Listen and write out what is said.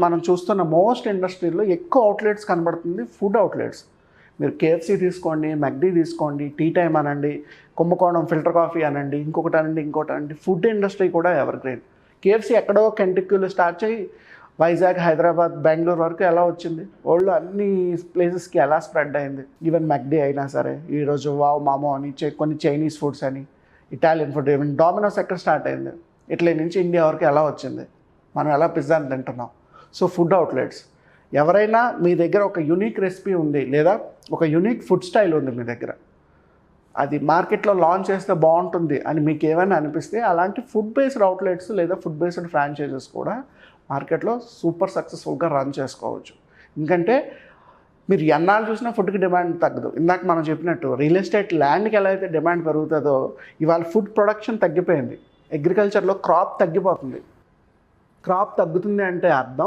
మనం చూస్తున్న మోస్ట్ ఇండస్ట్రీలో ఎక్కువ అవుట్లెట్స్ కనబడుతుంది ఫుడ్ అవుట్లెట్స్. మీరు కేఎఫ్సీ తీసుకోండి, మెక్డీ తీసుకోండి, టీ టైమ్ అనండి, కుంభకోణం ఫిల్టర్ కాఫీ అనండి, ఇంకొకటి అనండి, ఇంకోటి అనండి, ఫుడ్ ఇండస్ట్రీ కూడా ఎవర్ గ్రీన్. కేఎఫ్సీ ఎక్కడో కెంటక్కీలో స్టార్ట్ చేయి వైజాగ్, హైదరాబాద్, బెంగళూరు వరకు ఎలా వచ్చింది, వరల్డ్లో అన్ని ప్లేసెస్కి ఎలా స్ప్రెడ్ అయింది. ఈవెన్ మెక్డీ అయినా సరే ఈరోజు వావ్ మామో అని కొన్ని చైనీస్ ఫుడ్స్ అని, ఇటాలియన్ ఫుడ్, ఈవెన్ డామినోస్ ఎక్కడ స్టార్ట్ అయింది, ఇట్లీ నుంచి ఇండియా వరకు ఎలా వచ్చింది, మనం ఎలా పిజ్జాని తింటున్నాం. So food outlets. ఎవరైనా మీ దగ్గర ఒక యూనిక్ రెసిపీ ఉంది లేదా ఒక యూనిక్ ఫుడ్ స్టైల్ ఉంది మీ దగ్గర, అది మార్కెట్లో లాంచ్ చేస్తే బాగుంటుంది అని మీకు ఏమైనా అనిపిస్తే అలాంటి ఫుడ్ బేస్డ్ అవుట్లెట్స్ లేదా ఫుడ్ బేస్డ్ ఫ్రాంచైజెస్ కూడా మార్కెట్లో సూపర్ సక్సెస్ఫుల్గా రన్ చేసుకోవచ్చు. ఎందుకంటే మీరు ఎన్నాళ్ళు చూసినా ఫుడ్కి డిమాండ్ తగ్గదు. ఇందాక మనం చెప్పినట్టు రియల్ ఎస్టేట్ ల్యాండ్కి ఎలా అయితే డిమాండ్ పెరుగుతుందో ఇవాళ ఫుడ్ ప్రొడక్షన్ తగ్గిపోయింది. అగ్రికల్చర్లో క్రాప్ తగ్గిపోతుంది. క్రాప్ తగ్గుతుంది అంటే అర్థం